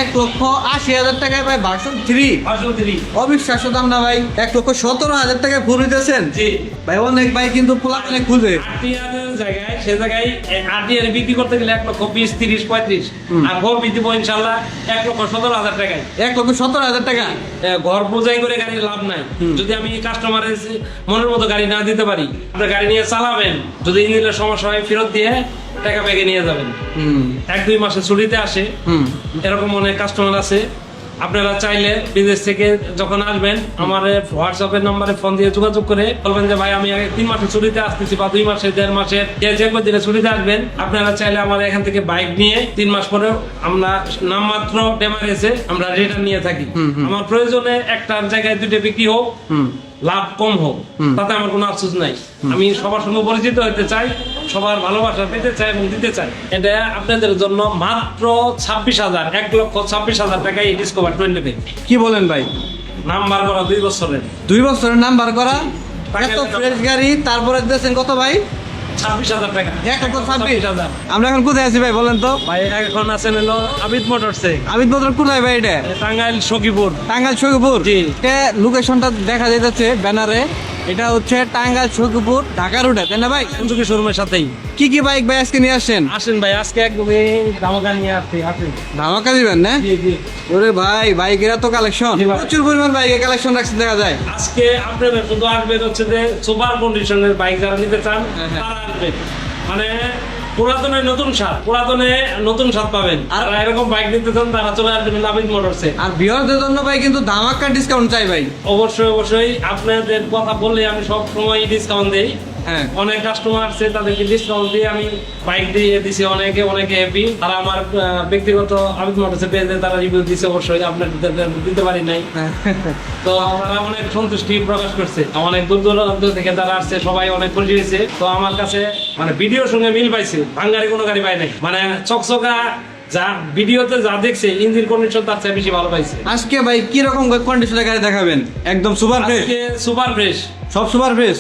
1,80,000 টাকায় ভাই ভার্সন 3 অবিশ্বাস্য দাম না ভাই। 1,17,000 টাকায় ফোন দিতেছেন ভাই। অনেক ভাই কিন্তু পোলাপানে খুঁজে জায়গায় সে জায়গায় আরটিআর বিক্রি করতে গেলে 1,20,000, 30,000, 35 আর ঘর বিক্রি করবো ইনশাল্লাহ 1,17,000 টাকায়। 1,17,000 টাকা ঘর বোঝাই করে গাড়ির লাভ নাই যদি আমি কাস্টমারের মনের মতো গাড়ি না দিতে পারি। আপনার গাড়ি নিয়ে চালাবেন, যদি ইঞ্জিনের সমস্যা হয় ফেরত দিয়ে টাকা ব্যাগে নিয়ে যাবেন। 1-2 মাসে ছুটিতে আসে, এরকম অনেক কাস্টমার আছে। আপনারা চাইলে বিদেশ থেকে যখন আসবেন আমার হোয়াটসঅ্যাপের নম্বরে ফোন দিয়ে যোগাযোগ করে বলবেন যে ভাই আমি 3 মাসে ছুটিতে আসতেছি বা 2 মাসে 1.5 মাসের যে দিনে ছুটিতে আসবেন। আপনারা চাইলে আমার এখান থেকে বাইক নিয়ে 3 মাস পরে আমরা নামমাত্র ডেমারেজে আমরা রিটার্ন নিয়ে থাকি। আমার প্রয়োজনে একটার জায়গায় 2টা বিক্রি হোক, লাভ কম হোক, তাতে আমার কোনো আফসোস নাই। আমি সবার সঙ্গে পরিচিত হতে চাই, সবার ভালোবাসা পেতে চাই এবং দিতে চাই। এটা আপনাদের জন্য মাত্র 26,000, 1,26,000 টাকায় ডিসকভার 20 কি বলেন ভাই? নাম্বার করা 2 বছরের 2 বছরের নাম্বার করা এত ফ্রেশ গাড়ি, তারপরে দিয়েছেন কত ভাই? 26,000 টাকা। 1,26,000। আমরা এখন কোথায় আছি ভাই বলেন তো? ভাই এখন আছেন হলো আবিদ মোটরসে। আবিদ মোটর কোথায় ভাই? এটা টাঙ্গাইল সখীপুর। টাঙ্গাইল সখীপুর। লোকেশনটা দেখা যাচ্ছে ব্যানারে। এটা হচ্ছে টাঙ্গাইল সখীপুর ঢাকা রোডে, তাই না ভাই? সঞ্জুকি শোরুমের সাথেই। কি কি বাইক ভাই আজকে নিয়ে আসছেন? আসেন ভাই, আজকে একদমই ধামাকা নিয়ে আসছি। আসেন, ধামাকা দিবেন না? জি জি। ওরে ভাই বাইকের এত কালেকশন, জি ভাই। প্রচুর পরিমাণ বাইকের কালেকশন রাখছে দেখা যায়। আজকে আপনাদের শুধু আসবেন হচ্ছে যে সুপার কন্ডিশনের বাইক যারা নিতে চান হ্যাঁ। তারা আসবেন। মানে পুরাতনে নতুন স্বাদ, পুরাতনে নতুন স্বাদ পাবেন। আর এরকম বাইক নিতে চান তারা চলে আসবেন আবিদ মোটরসে। আর ভিউয়ারদের জন্য ভাই কিন্তু ধামাকা ডিসকাউন্ট চাই ভাই। অবশ্যই অবশ্যই আপনাদের কথা বললে আমি সব সময় ডিসকাউন্ট দেই। হ্যাঁ, অনেক কাস্টমার আছে, তাদেরকে ডিসকাউন্ট দিয়ে আমি বাইক দিয়ে দিছি। অনেকে হ্যাপি। তারা আমার ব্যক্তিগত আবিদ মোটরসে পেজে তারা রিভিউ দিছে, অবশ্যই আপনাদের দিতে পারি নাই। তো তারা অনেক সন্তুষ্টি প্রকাশ করছে। অনেক দূর দূরান্ত থেকে তারা আসছে, সবাই অনেক খুশি হয়েছে। তো আমার কাছে মানে ভিডিওর সঙ্গে মিল পাইছে, ভাঙ্গারি কোনো গাড়ি পাই নাই। মানে চকচকা যা ভিডিওতে যা দেখছে ইঞ্জিন কন্ডিশন তার চেয়ে বেশি ভালো পাইছে। আজকে ভাই কি রকম কন্ডিশনের গাড়ি দেখাবেন? একদম সুপার ফ্রেশ, আজকে সুপার ফ্রেশ, সব সুপার ফ্রেশ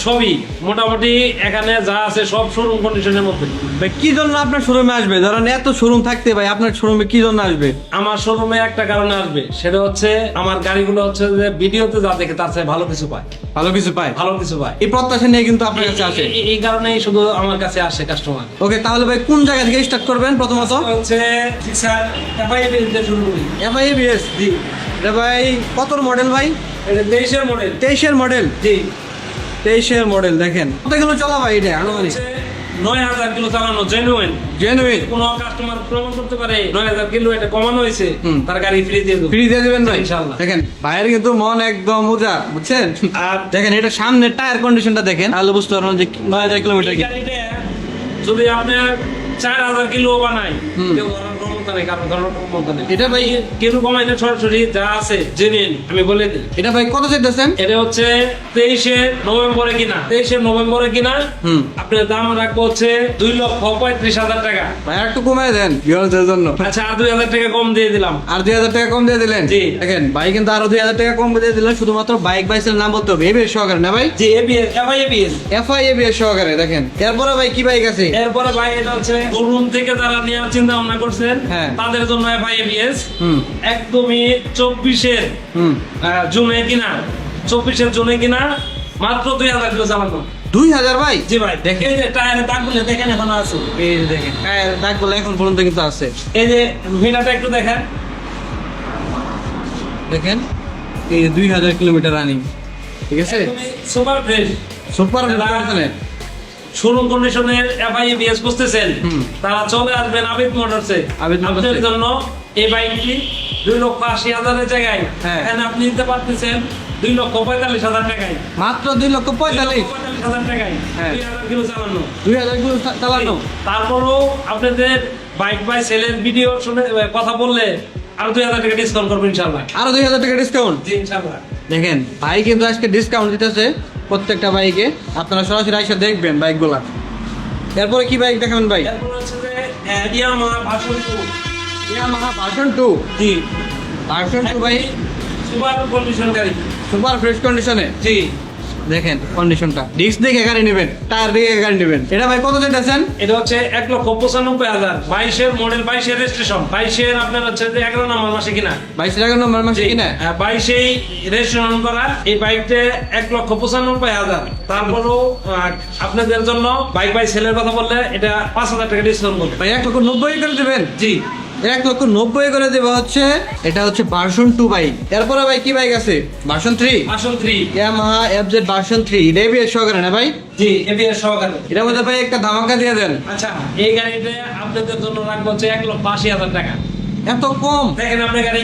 সবই মোটামুটি এখানে যা আছে সব শোরুম কন্ডিশনের মধ্যে। ভাই কি জন্য আপনার শোরুমে আসবে? ধরেন এত শোরুম থাকতে ভাই আপনার শোরুমে কি জন্য আসবে? আমার শোরুমে একটা কারণে আসবে, সেটা হচ্ছে আমার গাড়িগুলো হচ্ছে যে ভিডিওতে যা দেখে তার চেয়ে ভালো কিছু পায়। ভালো কিছু পায়, ভালো কিছু পায়, এই প্রত্যাশা নিয়ে কিন্তু আপনার কাছে আসে। এই কারণেই শুধু আমার কাছে আসে কাস্টমার। ওকে, তাহলে ভাই কোন জায়গা থেকে স্টার্ট করবেন? প্রথমত হচ্ছে স্যার FIA দিয়ে শুরু করি। FIABS। জি। এটা ভাই কত মডেল ভাই? এটা 23-এর মডেল। 23-এর মডেল। জি। 23-এর মডেল। দেখেন কতগুলো চলা ভাই এটা? আনুমানিক 9,000 কিলো চালানো, জেনুইন। জেনুইন। কোনো কাস্টমার প্রমাণ করতে পারে 9,000 কিলো এটা কমানো হয়েছে, তার গাড়ি ফ্রি দিয়ে দেবো। ফ্রি দিয়ে দিবেন ভাই ইনশাআল্লাহ। দেখেন ভাইয়ের কিন্তু মন একদম উজা, বুঝছেন? আর দেখেন এটা সামনে টায়ার কন্ডিশনটা দেখেন, তাহলে বুঝতে পারবেন যে 9,000 কিলোমিটার কি। গাড়িটা যদি আপনি 4,000 কিলো বানাই, কেউ ধরার ক্ষমতা নেই, কারণ ধরার ক্ষমতা নেই। এটা ভাই কিলো কমাইলে সরাসরি যা আছে জেনুইন আমি বলে দিই। এটা ভাই কত চাইতেছেন? এটা হচ্ছে 23-এ নভেম্বরে কিনা, 23-এ নভেম্বরে কিনা। আপনার দাম রাখবো হচ্ছে 2,35,000 টাকা। ভাই একটু কমায় দেন ভিউয়ারদের জন্য। আচ্ছা, আর 2,000 টাকা কম দিয়ে দিলাম। আর 2,000 টাকা কম দিয়ে দিলেন? জি। দেখেন ভাই কিন্তু আরো 2,000 টাকা কম দিয়ে দিলেন, শুধুমাত্র বাইক বাইসের নাম বলতে হবে এবিএস সহকারে, না ভাই? জি, FIABS। FIABS সহকারে। দেখেন এরপরে ভাই কি বাইক আছে? এরপরে ভাই এটা হচ্ছে শোরুম থেকে যারা নেওয়ার চিন্তা ভাবনা করছেন হ্যাঁ। তাদের জন্য FIABS। একদমই 24-এর জুনে কিনা, 24-এর জুনে কিনা, মাত্র 2,000 কিলো চালানো। 2,000 ভাই? জি ভাই, দেখেন এই যে টায়ারের দাগগুলো দেখেন এখনো আছে। এই যে দেখেন টায়ার দাগগুলো এখন পর্যন্ত কিন্তু আছে। এই যে ভিনাটা একটু দেখেন, দেখেন এই 2,000 কিলোমিটার রানিং, ঠিক আছে? সুপার ফ্রেশ, সুপার শোরুম কন্ডিশনের FIABS বুঝতেছেন, তারা চলে আসবেন আবিদ মোটরসে। আবিদ মোটরসে। আপনাদের জন্য এই বাইকটি 2,80,000 জায়গায় হ্যাঁ। এখানে আপনি নিতে পারতেছেন 2,45,000 টাকায়। মাত্র 2,45,000 2,45,000 টাকায় হ্যাঁ। 2,000 কিলো চালানো। 2,000 কিলো চালানো। তারপরও আপনাদের বাইক বাই সেলের ভিডিও শুনে কথা বললে আরো 2,000 টাকা ডিসকাউন্ট করবো ইনশাল্লাহ। আরো 2,000 টাকা ডিসকাউন্ট। জি ইনশাল্লাহ। দেখেন ভাই কিন্তু আজকে ডিসকাউন্ট দিতেছে প্রত্যেকটা বাইকে, আপনারা সরাসরি এসে দেখবেন বাইকগুলা। এরপরে কি বাইক দেখাবেন ভাই? এরপর হচ্ছে যে ইয়ামাহা ভার্সন 2। Yamaha version 2। জি, ভার্সন 2 ভাই সুপার কন্ডিশন গাড়ি। সুপার ফ্রেশ কন্ডিশনে। জি, দেখেন কন্ডিশনটা, ডিস্ক দেখে গাড়ি নেবেন, টায়ার দেখে গাড়ি নেবেন। এটা ভাই কত চাইতেছেন? এটা হচ্ছে 1,95,000, 22-এর মডেল, 22-এর রেজিস্ট্রেশন, 22-এর আপনার হচ্ছে যে 11 নম্বর মাসে কিনা, 22 নম্বর মাসে কিনা। 22-এই রেজিস্ট্রেশন করা এই বাইকটা 1,95,000। তারপরও আপনাদের জন্য বাইক বাই সেলের কথা বললে এটা 5,000 টাকা ডিসকাউন্ট করবে ভাই 1,90,000 করে দেবেন? জি, 1,90,000 করে দেওয়া হচ্ছে। এটা হচ্ছে ভার্সন 2 বাইক। এরপরে ভাই কি বাইক আছে? Version 3, version 3, Yamaha FZ version 3, এটা ABS সহকারে না ভাই? জি, এবিএস সহকারে। এটার মধ্যে ভাই একটা ধামাকা দিয়ে দেন। আচ্ছা, এই গাড়িটা আপনাদের জন্য রাখবো হচ্ছে 1,80,000 টাকা। এত কম? দেখেন আপনার গাড়ি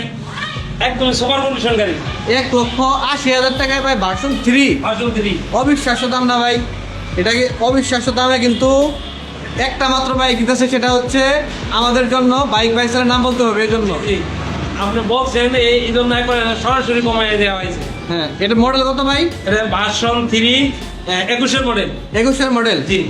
একদম সুপার কন্ডিশন গাড়ি, 1,80,000 টাকায় ভাই ভার্সন 3। ভার্সন 3 অবিশ্বাস্য দাম না ভাই? এটাকে অবিশ্বাস্য দামে কিন্তু একটা মাত্র বাইক দিতেছে, সেটা হচ্ছে আমাদের জন্য বাইক বাইসারের নাম বলতে হবে এই জন্য। জি, আপনি বলছেন এই জন্য একবার সরাসরি কমাই দেওয়া হয়েছে। হ্যাঁ, এটা মডেল কত ভাই? এটা ভার্সন 3, 21-এর মডেল। 21-এর মডেল? জি,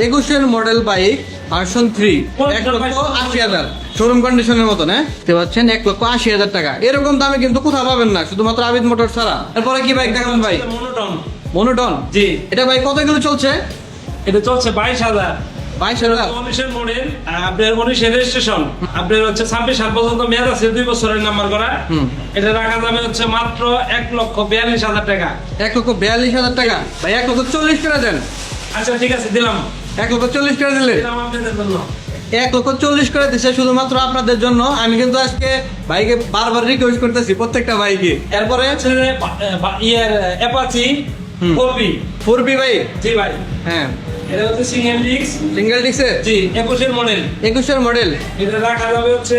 21-এর মডেল বাইক ভার্সন 3, 1,80,000 শোরুম কন্ডিশনের মতন। হ্যাঁ, দেখতে পাচ্ছেন 1,80,000 টাকা। এরকম দামে কিন্তু কোথাও পাবেন না, শুধুমাত্র আবিদ মোটর ছাড়া। এরপরে কি বাইক দেখাবেন ভাই? মনোটন। মনোটন? জি, এটা ভাই কত কিলো চলছে? এটা চলছে 22,000। 22,000? 19-এর মডেল, আপনার 19-এর রেজিস্ট্রেশন, আপনার হচ্ছে 26 সাল পর্যন্ত মেয়াদ আছে, 2 বছরের নাম্বার করা। এটা রাখা যাবে হচ্ছে মাত্র 1,42,000 টাকা। 1,42,000 টাকা? ভাই 1,40,000 করে দেন। আচ্ছা ঠিক আছে, দিলাম 1,40,000 করে দিলেন? দিলাম আপনাদের জন্য। 1,40,000 করে দিচ্ছে শুধুমাত্র আপনাদের জন্য। আমি কিন্তু আজকে ভাইকে বারবার রিকোয়েস্ট করতেছি, প্রত্যেকটা ভাইকে। এরপরে হচ্ছে যে অ্যাপাচি 4B। 4B ভাই? জি ভাই, হ্যাঁ, এটা হচ্ছে সিঙ্গেল ডিস্ক। সিঙ্গেল ডিস্কের? জি, 21-এর মডেল। 21-এর মডেল? এটা রাখা যাবে হচ্ছে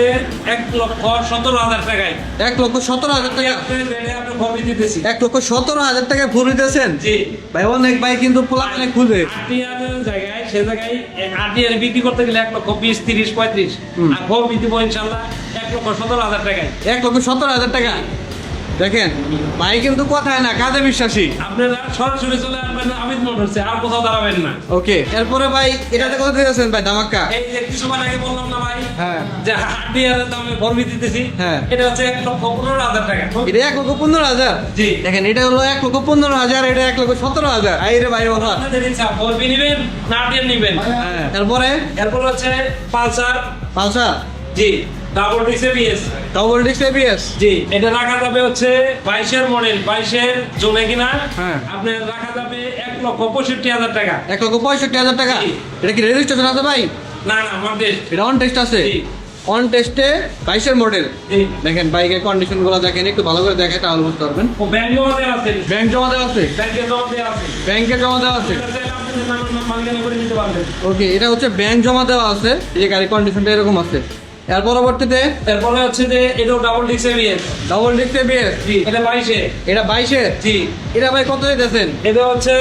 1,17,000 টাকায়। 1,17,000 টাকা? আপনার রেটে আপনি কমই দিতেছি। 1,17,000 টাকা ফুল দিতেছেন? জি ভাই, অনেক ভাই কিন্তু প্লানে খুঁজে। আটিয়ারের জায়গায় সে জায়গায় আটিয়ার বিক্রি করতে গেলে 1,20,000, 30,000, 35,000। আর কমই দিব ইনশাল্লাহ 1,17,000 টাকায়। 1,17,000 টাকা? দেখেন ভাই কিন্তু কথায় না, কাজে বিশ্বাসী। আপনারা সরাসরি চলে আসবেন আমিদ মোটরসে, আর কোথাও দাঁড়াবেন না। ওকে, এরপরে ভাই এটাতে কত দিতেছেন ভাই ধামাক্কা? এই যে কিছুক্ষণ আগে বললাম না ভাই, হ্যাঁ, যে আটিয়ারের দামে ফর্মি দিতেছি, হ্যাঁ। এটা হচ্ছে 1,15,000 টাকা। এটা 1,15,000? জি, দেখেন এটা হলো 1,15,000, এটা 1,17,000। আই রে ভাই কথা। আপনাদের ইচ্ছা, ফর্মি নিবেন না আটিয়ার নিবেন। হ্যাঁ, এরপরে এরপর হচ্ছে পালসার। পালসার? জি, double disc ABS. Double disc ABS? জি, এটা রাখা যাবে হচ্ছে 22-এর মডেল, 22-এর জোনে কিনা। হ্যাঁ। আপনার রাখা যাবে 1,65,000 টাকা। 1,65,000 টাকা? জি। এটা কি রেজিস্ট্রেশন আছে ভাই? না না, মডেল। এটা অন টেস্ট আছে? জি। অন টেস্টে 22-এর মডেল। জি, দেখেন বাইকের কন্ডিশন গুলো দেখেন, একটু ভালো করে দেখে তাহলে বুঝতে পারবেন। ও ব্যাংক জমা দেওয়া আছে। ব্যাংক জমা দেওয়া আছে? ব্যাংকে জমা দেওয়া আছে। ব্যাংকে জমা দেওয়া আছে? এটা চাইলে আপনাদের নামে মালিকানা করে নিতে পারবেন। ওকে, এটা হচ্ছে ব্যাংক জমা দেওয়া আছে, এই যে গাড়ির কন্ডিশনটা এরকম আছে। এর পরবর্তীতে এরপরে হচ্ছে যে এটাও double disc ABS. Double disc ABS? জি, এটা 22-এ। এটা 22-এর? জি, এটা ভাই কত দিতেছেন? এটা হচ্ছে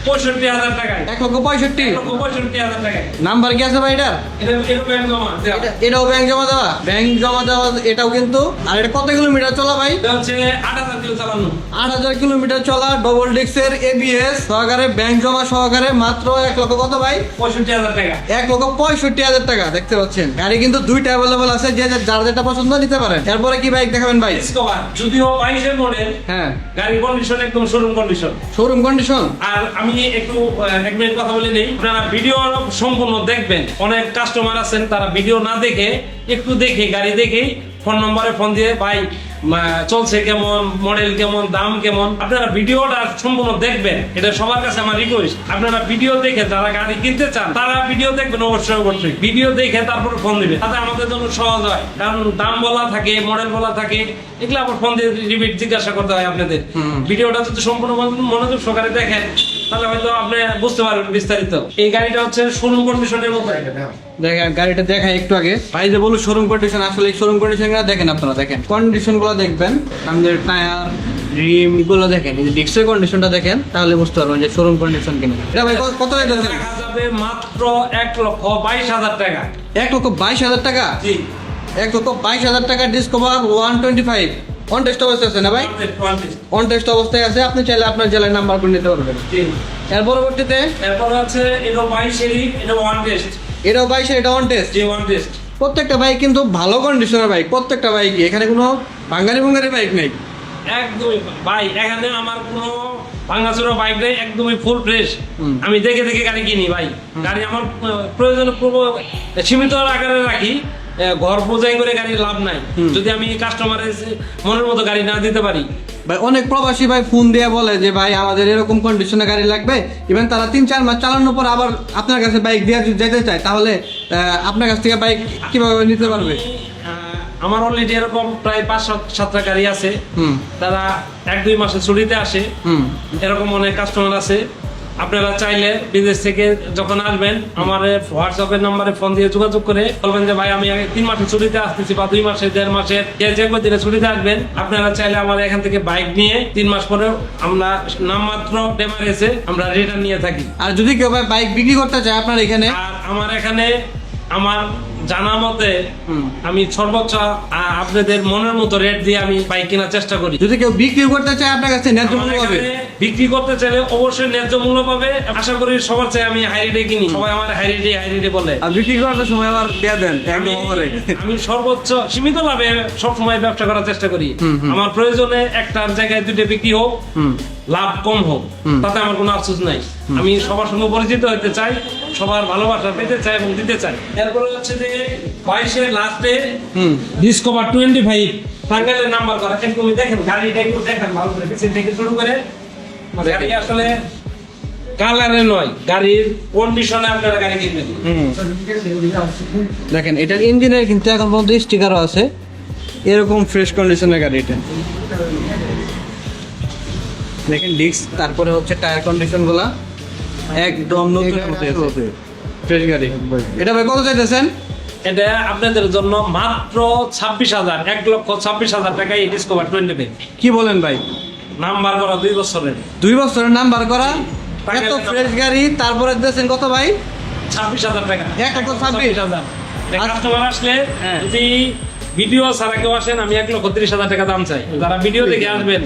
65,000 টাকায়। 1,65,000? 1,65,000 টাকায়। নাম্বার কি আছে ভাই এটা? এটা ব্যাংক জমা দেওয়া। এটাও ব্যাংক জমা দেওয়া? ব্যাংক জমা দেওয়া এটাও কিন্তু। আর এটা কত কিলোমিটার চলা ভাই? এটা হচ্ছে 8,000 কিলো চালানো। 8,000 কিলোমিটার চলা, ডবল ডিস্কের ABS সহকারে, ব্যাংক জমা সহকারে, মাত্র 1,00,000 কত ভাই? 65,000 টাকা। 1,65,000 টাকা। দেখতে পাচ্ছেন গাড়ি কিন্তু দুইটা অ্যাভেলেবল আছে, যে যার যেটা পছন্দ নিতে পারেন। এরপরে কি বাইক দেখাবেন ভাই? ডিসকভার, যদিও 22-এর মডেল, হ্যাঁ, গাড়ির কন্ডিশন একদম শোরুম কন্ডিশন। Showroom condition? আর আমি একটু এক মিনিট কথা বলে নেই, আপনারা ভিডিও সম্পূর্ণ দেখবেন। অনেক কাস্টমার আছেন তারা ভিডিও না দেখে, একটু দেখে গাড়ি দেখে ফোন নম্বরে ফোন দিয়ে ভাই চলছে কেমন, মডেল কেমন, দাম কেমন, আপনারা ভিডিওটা সম্পূর্ণ দেখবেন। এটা সবার কাছে আমার রিকোয়েস্ট, আপনারা ভিডিও দেখে যারা গাড়ি কিনতে চান তারা ভিডিও দেখবেন অবশ্যই অবশ্যই। ভিডিও দেখে তারপর ফোন দিবেন, তাতে আমাদের জন্য সহজ হয়। কারণ দাম বলা থাকে, মডেল বলা থাকে, এগুলো আবার ফোন দিয়ে রিপিট জিজ্ঞাসা করতে হয় আপনাদের। ভিডিওটা যদি সম্পূর্ণ মনোযোগ সহকারে দেখেন তাহলে হয়তো আপনি বুঝতে পারবেন বিস্তারিত। এই গাড়িটা হচ্ছে শোরুম কন্ডিশনের মতো। দেখেন গাড়িটা দেখাই একটু আগে, ভাই যে বললো শোরুম কন্ডিশন, আসলে শোরুম কন্ডিশন দেখেন, আপনারা দেখেন কন্ডিশন গুলো দেখবেন, আমাদের টায়ার, রিম এগুলো দেখেন, এই যে ডিস্কের কন্ডিশনটা দেখেন, তাহলে বুঝতে পারবেন যে শোরুম কন্ডিশন কিনা। এটা ভাই কত দিতেছেন? দেখা যাবে মাত্র 1,22,000 টাকা। 1,22,000 টাকা? জি, 1,22,000 টাকা ডিসকভার 125 অন টেস্ট অবস্থায় আছে না ভাই? অন টেস্ট অবস্থায় আছে, আপনি চাইলে আপনার জেলার নাম্বার করে নিতে পারবেন। জি, এর পরবর্তীতে এরপর আছে এটা 22-এরই, এটা ওয়ান টেস্ট। এটাও 22, এটা অন টেস্ট। জি, ওয়ান টেস্ট। প্রত্যেকটা বাইক কিন্তু ভালো কন্ডিশনের বাইক, প্রত্যেকটা বাইকই, এখানে কোনো ভাঙ্গারি ভাঙ্গারি বাইক নেই। একদমই ভাই, এখানে আমার কোনো ভাঙাচোরা বাইক নেই, একদমই ফুল ফ্রেশ। আমি দেখে দেখে গাড়ি কিনি ভাই। গাড়ি আমার প্রয়োজন সীমিত আকারে রাখি। ঘর বোঝাই করে গাড়ির লাভ নাই যদি আমি কাস্টমারের মনের মতো গাড়ি না দিতে পারি। ভাই অনেক প্রবাসী ভাই ফোন দিয়ে বলে যে ভাই আমাদের এরকম কন্ডিশনে গাড়ি লাগবে, ইভেন তারা 3-4 মাস চালানোর পর আবার আপনার কাছে বাইক দিয়ে যদি যেতে চায়, তাহলে আপনার কাছ থেকে বাইক কিভাবে নিতে পারবে? আমার অলরেডি এরকম প্রায় 5-7টা গাড়ি আছে। তারা 1-2 মাসে ছুটিতে আসে। এরকম অনেক কাস্টমার আছে। আপনারা চাইলে বিদেশ থেকে যখন আসবেন আমার হোয়াটসঅ্যাপের নাম্বারে ফোন দিয়ে যোগাযোগ করে বলবেন যে ভাই আমি 3 মাসে ছুটিতে আসতেছি, বা 2 মাসে 1.5 মাসের যে দিনে ছুটিতে আসবেন। আপনারা চাইলে আমার এখান থেকে বাইক নিয়ে 3 মাস পরে আমরা নামমাত্র ডেমারেজে আমরা রিটার্ন নিয়ে থাকি। আর যদি কেউ ভাই বাইক বিক্রি করতে চায় আপনার এখানে? আর আমার এখানে আমার জানা মতে আমি সর্বোচ্চ আপনাদের মনের মতো রেট দিয়ে আমি বাইক কেনার চেষ্টা করি। যদি কেউ বিক্রি করতে চায় আপনার কাছে ন্যায্য মূল্য পাবে? বিক্রি করতে চাইলে অবশ্যই ন্যায্য মূল্য পাবে। আশা করি সবার চাই আমি হাই রেটে কিনি। সবাই আমার হাই রেটে বলে, আর বিক্রি করার সময় আবার দেয়া দেন একদম করে। আমি সর্বোচ্চ সীমিত লাভে সবসময় ব্যবসা করার চেষ্টা করি। আমার প্রয়োজনে একটার জায়গায় 2টা বিক্রি হোক, লাভ কম হোক, তাতে আমার কোনো আফসোস নাই। আমি সবার সঙ্গে পরিচিত হতে চাই, সবার ভালোবাসা পেতে চাই এবং দিতে চাই। এরপরে হচ্ছে যে 22-এর লাস্টে ডিসকভার 25 টাঙ্গাইলের নাম্বার করা। একদমই দেখেন গাড়িটা একটু দেখেন ভালো করে, পিছন থেকে শুরু করে। গাড়ি আসলে কালারে নয়, গাড়ির কন্ডিশনে আপনারা গাড়ি কিনবেন। দেখেন এটার ইঞ্জিনের কিন্তু এখন পর্যন্ত স্টিকারও আছে, এরকম ফ্রেশ কন্ডিশনের গাড়ি এটা। দেখেন ডিস্ক, তারপরে হচ্ছে টায়ার কন্ডিশন গুলা একদম নতুন ফ্রেশ গাড়ি। এটা ভাই কত চাইতেছেন? এটা আপনাদের জন্য মাত্র 26,000, 1,26,000 টাকায় এই ডিসকভার 25। কি বলেন ভাই? নাম্বার করা 2 বছরের। 2 বছরের নাম্বার করা এত ফ্রেশ গাড়ি, তারপরে দিয়েছেন কত ভাই? 26,000 টাকা। 1,26,000। কাস্টমার আসলে হ্যাঁ। যদি ভিডিও ছাড়া কেউ আসেন, আমি 1,30,000 টাকা দাম চাই। যারা ভিডিও দেখে আসবেন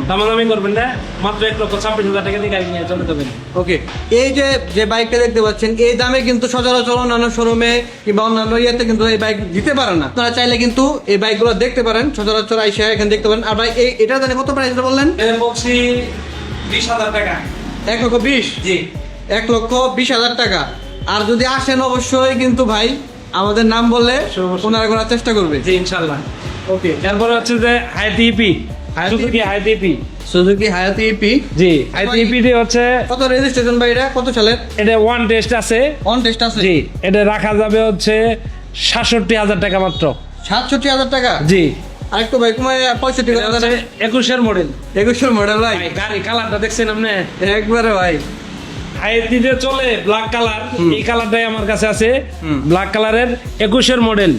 দামাদামি করবেন না, মাত্র 1,26,000 টাকা দিয়ে গাড়ি নিয়ে চলে যাবেন। ওকে, এই যে বাইকটা দেখতে পাচ্ছেন এই দামে কিন্তু সচরাচর অন্যান্য শোরুমে কিংবা অন্যান্য ইয়েতে কিন্তু এই বাইক দিতে পারে না। আপনারা চাইলে কিন্তু এই বাইকগুলো দেখতে পারেন, সচরাচর আইসা এখানে দেখতে পারেন। আর ভাই এটা জানে কত প্রাইস বললেন? বলছি 20,000 টাকা। 1,20,000? জি, 1,20,000 টাকা। আর যদি আসেন অবশ্যই কিন্তু ভাই আমাদের নাম বললে ওনারা করার চেষ্টা করবে। জি ইনশাআল্লাহ। ওকে, এরপরে হচ্ছে যে Hayate EP, Suzuki Hayate EP. Suzuki Hayate EP. জি, হায়াতি ইপি হচ্ছে কত রেজিস্ট্রেশন ভাই? এটা কত সালের? এটা ওয়ান টেস্ট আছে। অন টেস্ট আছে? জি, এটা রাখা যাবে হচ্ছে 67,000 টাকা মাত্র। 67,000 টাকা? জি। আরেকটু ভাই কমায় 65,000। 21-এর মডেল। 21-এর মডেল ভাই। গাড়ি কালারটা দেখছেন আপনি? একবারে ভাই হাইতিতে চলে ব্ল্যাক কালার, এই কালারটাই আমার কাছে আছে। ব্ল্যাক কালারের 21-এর মডেল,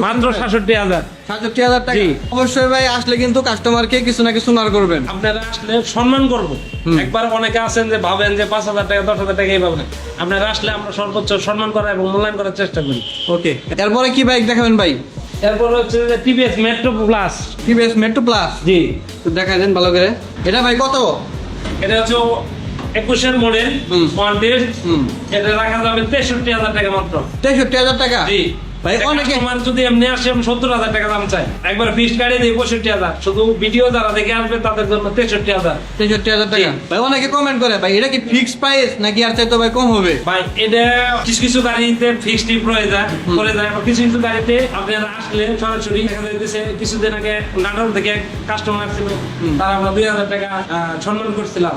মাত্র 67,000। 67,000 টাকা। অবশ্যই ভাই আসলে কিন্তু কাস্টমারকে কিছু না কিছু নার করবেন। আপনারা আসলে সম্মান করবো। একবার অনেকে আছেন যে ভাবেন যে 5,000 টাকা 10,000 টাকা এই পাবেন। আপনারা আসলে আমরা সর্বোচ্চ সম্মান করা এবং মূল্যায়ন করার চেষ্টা করি। ওকে, এরপরে কি বাইক দেখাবেন ভাই? এরপর হচ্ছে যে TVS Metro Plus. TVS Metro Plus? জি, তো দেখাই দেন ভালো করে। এটা ভাই কত? এটা হচ্ছে 21-এর মডেল, ওয়ান টেস্ট। এটা রাখা যাবে 63,000 টাকা মাত্র। 63,000 টাকা? জি ভাই অনেকে আমার যদি এমনি আসে 70,000 টাকা দাম চাই, একবার ফিক্সড গাড়ি দিয়ে 65,000। শুধু ভিডিও যারা দেখে আসবে তাদের জন্য 63,000। 63,000 টাকা। ভাই অনেকে কমেন্ট করে ভাই এটা কি ফিক্সড প্রাইস নাকি আর চাইতে ভাই কম হবে? ভাই এটা কিছু কিছু গাড়িতে ফিক্সড করে যায়, আবার কিছু কিছু গাড়িতে আপনারা আসলে সরাসরি দেখা যাইতেছে। কিছুদিন আগে নাটোর থেকে কাস্টমার ছিল, তারা আমরা 2,000 টাকা সম্মান করছিলাম।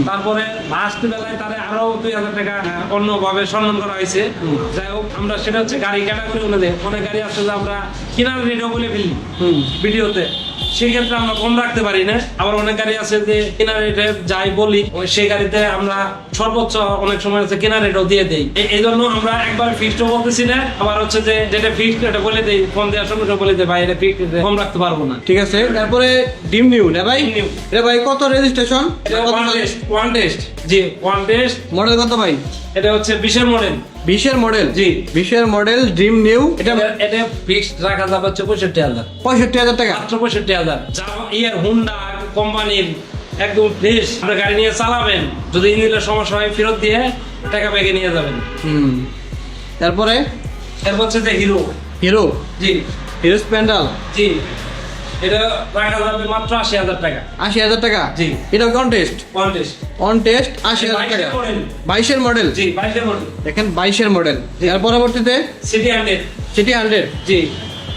তারপরে লাস্ট বেলায় তারা আরো 2,000 টাকা অন্যভাবে সম্মান করা হয়েছে। যাই হোক, আমরা সেটা হচ্ছে গাড়ি ক্যাটাগরি অনুযায়ী। অনেক গাড়ি আসলে আমরা কিনার রেটও বলে ফেলি ভিডিওতে, সেক্ষেত্রে আমরা কম রাখতে পারি না। আবার অনেক গাড়ি আছে যে কেনার রেটে যাই বলি সেই গাড়িতে আমরা সর্বোচ্চ অনেক সময় আছে কেনার রেটও দিয়ে দেই। এই জন্য আমরা একবার ফিক্সডও বলতেছি না, আবার হচ্ছে যে যেটা ফিক্সড এটা বলে দেই, ফোন দেওয়ার সঙ্গে সঙ্গে বলে দেই ভাই এটা ফিক্সড, কম রাখতে পারবো না। ঠিক আছে, তারপরে ডিম নিউ না ভাই? এটা ভাই কত রেজিস্ট্রেশন? One test. জি, ওয়ান টেস্ট। মডেল কত ভাই? এটা হচ্ছে 20-এর মডেল। 20-এর মডেল? জি, 20-এর মডেল ড্রিম নিউ। এটা ফিক্সড রাখা যাবে হচ্ছে 65,000। 65,000 টাকা? মাত্র 65,000। যা ইয়ার হুন্ডা কোম্পানির একদম ফ্রেশ। আপনি গাড়ি নিয়ে চালাবেন, যদি ইঞ্জিনের সমস্যা হয় ফেরত দিয়ে টাকা ব্যাগে নিয়ে যাবেন। তারপরে এরপর হচ্ছে যে হিরো। হিরো? জি, হিরো স্প্লেন্ডার। জি, এটা রাখা যাবে মাত্র 80,000 টাকা। 80,000 টাকা? জি। এটা কন্টেস্ট কন্টেস্ট অন টেস্ট 80,000 টাকা। 22-এর মডেল। জি 22 মডেল। দেখেন 22-এর মডেল। এর পরবর্তীতে সিটি 100। সিটি 100। জি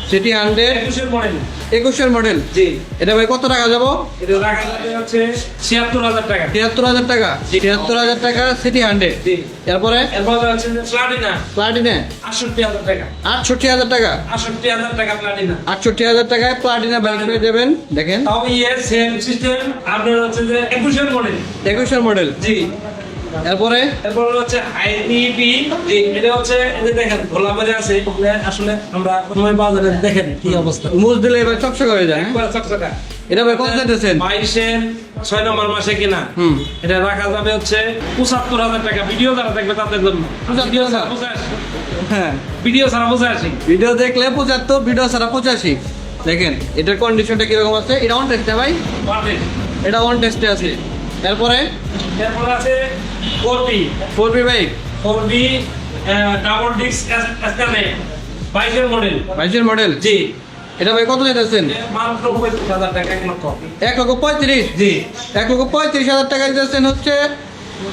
সিটি 100 21 মডেল। 21-এর মডেল। জি এটা ভাই কত টাকা যাব? এটা রাখা যাবে হচ্ছে 76,000 টাকা। 73,000 টাকা। 73,000 টাকা সিটি 100। জি এরপরে এরপর হচ্ছে যে প্লাটিনা প্লাটিনা 68,000 টাকা। 68,000 টাকা। 68,000 টাকা প্লাটিনা। 68,000 টাকায় প্লাটিনা বাইক পেয়ে যাবেন। দেখেন তাও সেম সিস্টেম আপনার হচ্ছে যে 21 মডেল। 21-এর মডেল। জি এরপরে এরপর হচ্ছে আইপিপি। জি এটা হচ্ছে এই যে দেখেন খোলা বাজে আছে, এগুলো আসলে আমরা প্রথমে বাজারে দেখেন কি অবস্থা, মুজ দিলে এবার চকচক হয়ে যায়। হ্যাঁ? একবার চকচকা। এটা ভাই কত দিতেছেন? 22-এর 6 নম্বর মাসে কিনা। হুম। এটা রাখা যাবে হচ্ছে 75,000 টাকা। ভিডিও যারা দেখবে তাদের জন্য। 75,000 হ্যাঁ, ভিডিও ছাড়া বুঝে আসি। ভিডিও দেখলে 75, ভিডিও ছাড়া 85। দেখেন এটার কন্ডিশনটা কিরকম আছে? এটা অন টেস্টে ভাই, এটা অন টেস্টে আছে। এরপরে এরপর আছে 4B 4B bike. 4B double disc এসকানে 22-এর মডেল। 22-এর মডেল। জি এটা ভাই কত দিতেছেন? মাত্র 35,000 টাকা এক লক্ষ। 1,35,000। জি 1,35,000 টাকা দিতেছেন হচ্ছে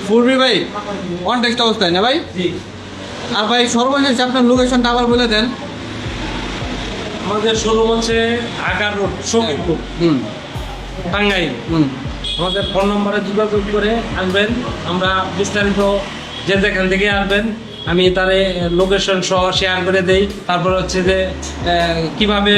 4B বাইক অন টেস্ট অবস্থায় না ভাই? জি আর ভাই সর্বশেষ আপনার লোকেশনটা আবার বলে দেন। আমাদের শোরুম হচ্ছে আকার রোড সঙ্গীপুর হুম টাঙ্গাইল। হুম আমাদের ফোন নম্বরে যোগাযোগ করে আসবেন, আমরা বিস্তারিত যে যেখান থেকে আসবেন আমি তারে লোকেশন সহ শেয়ার করে দেই। তারপর হচ্ছে যে কিভাবে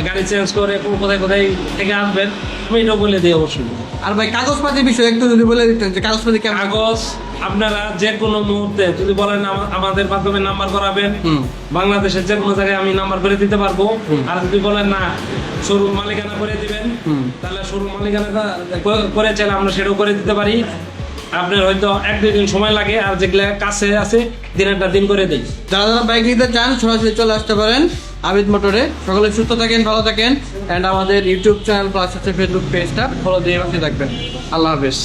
গাড়ি চেঞ্জ করে কোথায় কোথায় থেকে আসবেন আমি এটাও বলে দিই অবশ্যই। আর ভাই কাগজপাতির বিষয় একটু যদি বলে দিতেন যে কাগজপাতি কেমন? কাগজ আপনারা যে কোনো মুহূর্তে যদি বলেন আমাদের মাধ্যমে নাম্বার করাবেন, হুম। বাংলাদেশের যে কোনো জায়গায় আমি নাম্বার করে দিতে পারবো। আর যদি বলেন না শোরুম মালিকানা করে দিবেন, হুম। তাহলে শোরুম মালিকানা করে চাইলে আমরা সেটাও করে দিতে পারি। আপনার হয়তো 1-2 দিন সময় লাগে, আর যেগুলা কাছে আছে দিনেরটা দিন করে দিই। যারা যারা বাইক নিতে চান সরাসরি চলে আসতে পারেন আবিদ মোটরে। সকলে সুস্থ থাকেন, ভালো থাকেন, অ্যান্ড আমাদের ইউটিউব চ্যানেল প্লাস হচ্ছে ফেসবুক পেজটা ফলো দিয়ে পাশে থাকবেন। আল্লাহ হাফেজ।